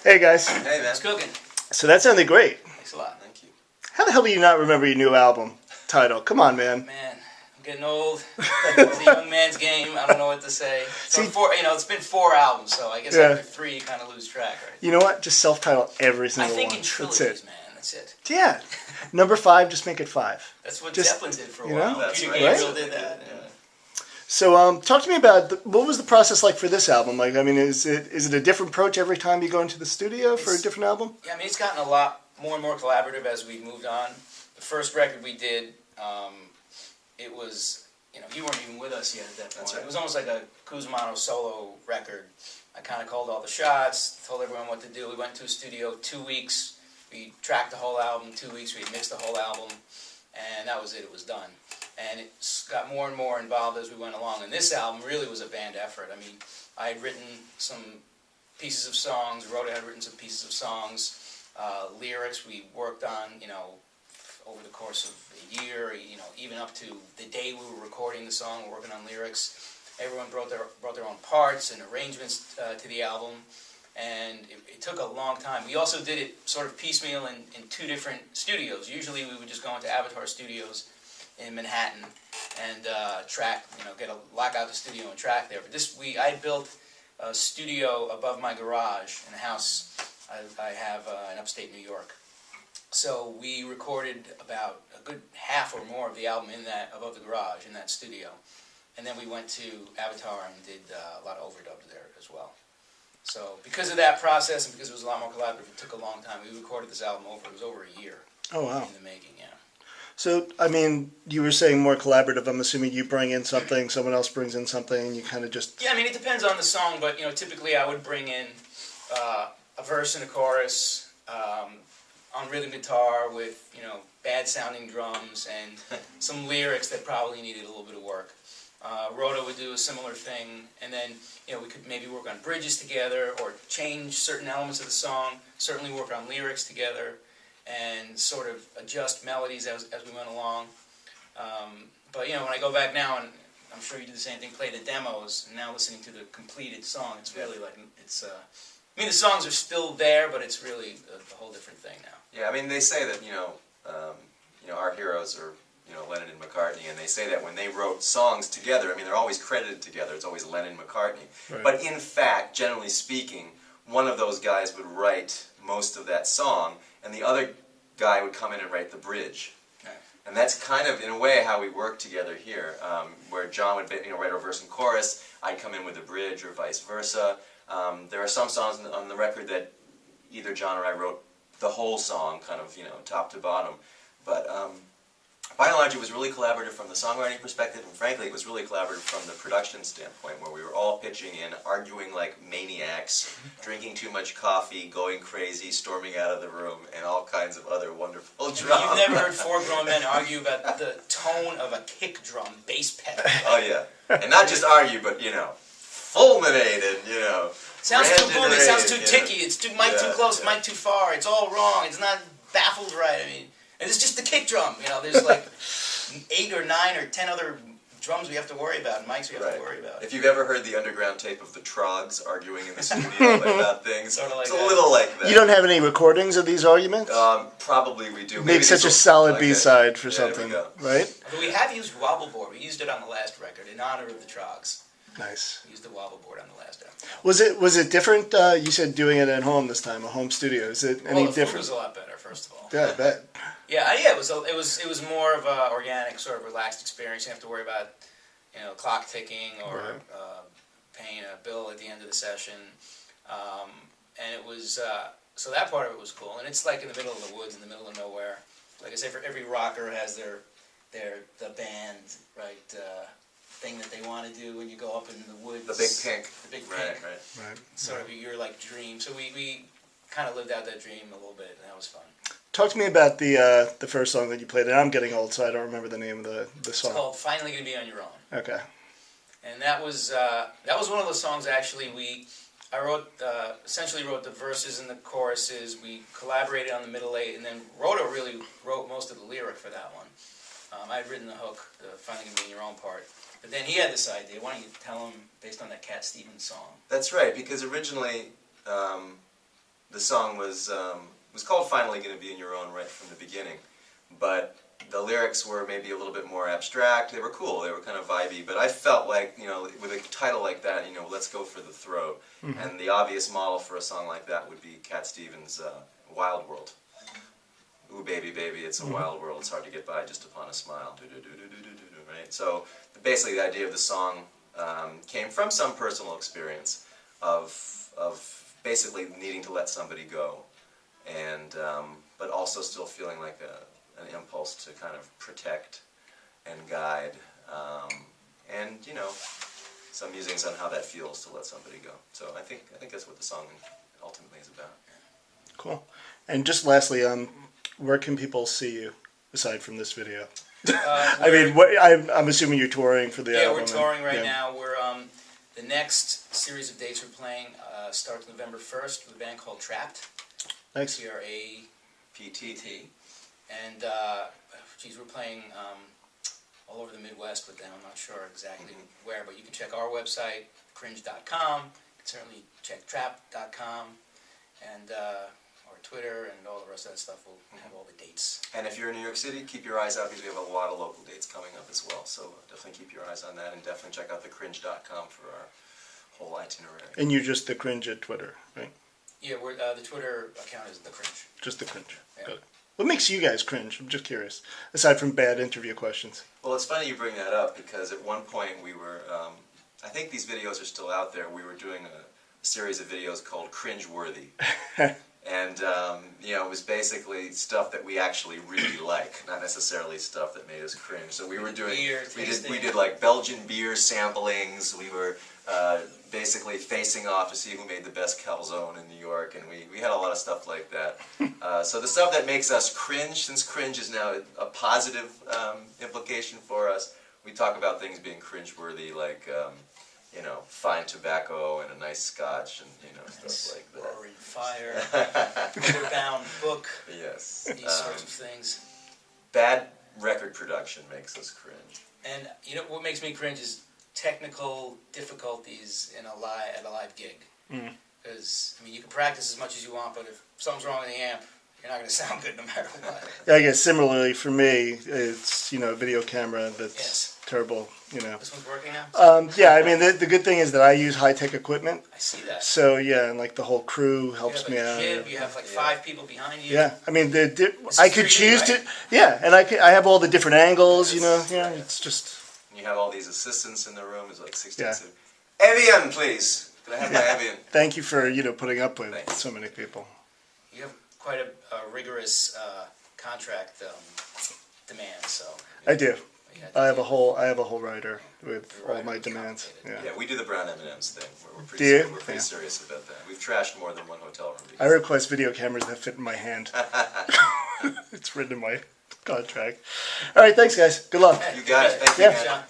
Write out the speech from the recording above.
Hey guys. Hey man. It's cooking. So that sounded great. Thanks a lot. Thank you. How the hell do you not remember your new album title? Come on, man. Man, I'm getting old. It's a young man's game. I don't know what to say. So it's been 4 albums, so I guess after 3 you kind of lose track, right? You know what? Just self-title every single one. I think in trilogies, man. That's it. Yeah. Number 5, just make it 5. That's what Zeppelin did for a while. That's Peter Gabriel did that. Yeah. So, talk to me about what was the process like for this album? Like, I mean, is it a different approach every time you go into the studio for a different album? Yeah, I mean, it's gotten a lot more and more collaborative as we've moved on. The first record we did, it was, you weren't even with us yet at that point. That's right. It was almost like a Cusimano solo record. I kind of called all the shots, told everyone what to do. We went to a studio 2 weeks. We tracked the whole album. 2 weeks, we mixed the whole album, and that was it. It was done. And it got more and more involved as we went along. And this album really was a band effort. I mean, I had written some pieces of songs. Rhoda had written some pieces of songs. Lyrics we worked on, over the course of a year, even up to the day we were recording the song, we're working on lyrics. Everyone brought their own parts and arrangements to the album. And it took a long time. We also did it sort of piecemeal in 2 different studios. Usually we would just go into Avatar Studios in Manhattan and track, lock out the studio and track there. But I built a studio above my garage in a house I have in upstate New York. So we recorded about a good half or more of the album above the garage in that studio. And then we went to Avatar and did a lot of overdubs there as well. So because of that process and because it was a lot more collaborative, it took a long time. We recorded this album it was over a year. Oh, wow. In the making, yeah. So, I mean, you were saying more collaborative. I'm assuming you bring in something, someone else brings in something, and you kind of just... Yeah, I mean, it depends on the song, but, typically I would bring in a verse and a chorus on rhythm guitar with, bad-sounding drums and some lyrics that probably needed a little bit of work. Rhoda would do a similar thing, and then, we could maybe work on bridges together or change certain elements of the song, certainly work on lyrics together, and sort of adjust melodies as we went along. But, when I go back now, and I'm sure you do the same thing, play the demos, and now listening to the completed song, it's really like, the songs are still there, but it's really a whole different thing now. Yeah, I mean, they say that, our heroes are, Lennon and McCartney, and they say that when they wrote songs together, I mean, they're always credited together, it's always Lennon-McCartney. Right. But in fact, generally speaking, one of those guys would write most of that song, and the other guy would come in and write the bridge. Okay. And that's kind of, in a way, how we work together here, where John would write a verse and chorus, I'd come in with a bridge, or vice versa. There are some songs on the record that either John or I wrote the whole song, kind of, top to bottom. But by and large, it was really collaborative from the songwriting perspective, and frankly, it was really collaborative from the production standpoint, where we were all pitching in, arguing like maniacs, drinking too much coffee, going crazy, storming out of the room, and all kinds of other wonderful drama. You've never heard 4 grown men argue about the tone of a kick drum bass pedal. Oh yeah, and not just argue, but fulminated, Sounds too boomy, sounds too ticky, it's too too close, mic too far, it's all wrong, it's not baffled right, I mean, and it's just the kick drum, there's like 8 or 9 or 10 other drums we have to worry about, and mics we have to worry about. If you've ever heard the underground tape of the Trogs arguing in the studio about things, sort of like it's a little like that. You don't have any recordings of these arguments? Probably we do. Make such a solid B-side for something, right? But we have used wobble board, we used it on the last record in honor of the Trogs. Nice. We used the wobble board on the last album. Was it different? You said doing it at home this time, a home studio. Is it any different? The food was a lot better, first of all. Yeah, I bet. Yeah, it was more of an organic, sort of relaxed experience. You don't have to worry about, clock ticking or paying a bill at the end of the session. And it was so that part of it was cool. And it's like in the middle of the woods, in the middle of nowhere. Like I say, for every rocker has the band, right? Thing that they want to do when you go up in the woods. The big pink. The big pink. Right. Sort of your like dream. So we kind of lived out that dream a little bit, and that was fun. Talk to me about the first song that you played. And I'm getting old, so I don't remember the name of the song. It's called "Finally Gonna Be on Your Own." Okay. And that was one of the songs actually I essentially wrote the verses and the choruses. We collaborated on the middle 8, and then Rhoda really wrote most of the lyric for that one. I had written the hook, the "Finally Gonna Be on Your Own" part. But then he had this idea. Why don't you tell him based on that Cat Stevens song? That's right, because originally the song was called "Finally Gonna Be in Your Own" right from the beginning, but the lyrics were maybe a little bit more abstract. They were cool. They were kind of vibey. But I felt like, with a title like that, let's go for the throat. Mm-hmm. And the obvious model for a song like that would be Cat Stevens' "Wild World." Ooh, baby, baby, it's a wild world. It's hard to get by just upon a smile. Right? So basically, the idea of the song came from some personal experience of basically needing to let somebody go, and but also still feeling like an impulse to kind of protect and guide, and some musings on how that feels to let somebody go. So I think that's what the song ultimately is about. Cool. And just lastly, where can people see you aside from this video? I mean, I'm assuming you're touring for the album. Yeah, we're touring right now. We're the next series of dates we're playing starts November 1st with a band called Trapped. Nice. TRAPPT. And we're playing all over the Midwest, but then I'm not sure exactly where. But you can check our website, cringe.com. You can certainly check trap.com, and our Twitter and all the rest of that stuff will have all the dates. And if you're in New York City, keep your eyes out because we have a lot of local dates coming up as well. So definitely keep your eyes on that, and definitely check out the cringe.com for our whole itinerary. And you're just the Cringe at Twitter, right? Yeah, the Twitter account is the Cringe. Just the Cringe. Yeah. Good. What makes you guys cringe? I'm just curious. Aside from bad interview questions. Well, it's funny you bring that up because at one point we were, I think these videos are still out there. We were doing a series of videos called Cringe-worthy. And, it was basically stuff that we actually really like, not necessarily stuff that made us cringe. So we were doing, we did like Belgian beer samplings. We were basically facing off to see who made the best calzone in New York, and we had a lot of stuff like that. So the stuff that makes us cringe, since cringe is now a positive implication for us, we talk about things being cringe-worthy, like fine tobacco and a nice scotch, and stuff like that. Roaring fire, leather-bound book. Yes. These sorts of things. Bad record production makes us cringe. And what makes me cringe is technical difficulties at a live gig. Because you can practice as much as you want, but if something's wrong with the amp, you're not going to sound good no matter what. Yeah, I guess similarly for me, it's a video camera that's terrible. This one's working now. Yeah, I mean the good thing is that I use high tech equipment. I see that. So yeah, and the whole crew helps me out. You have 5 people behind you. Yeah, I mean I could choose to. Yeah, and I have all the different angles. It's just. You have all these assistants in the room. It's like 16. Yeah. Evian, please. Can I have my Evian? Thank you for putting up with so many people. You have quite a rigorous contract demand, so. I do. I have a whole writer with all my demands. Yeah, we do the brown M&Ms thing. We're pretty serious about that. We've trashed more than one hotel room. I request video cameras that fit in my hand. It's written in my contract. All right, thanks guys. Good luck. You got it. Thank you, man.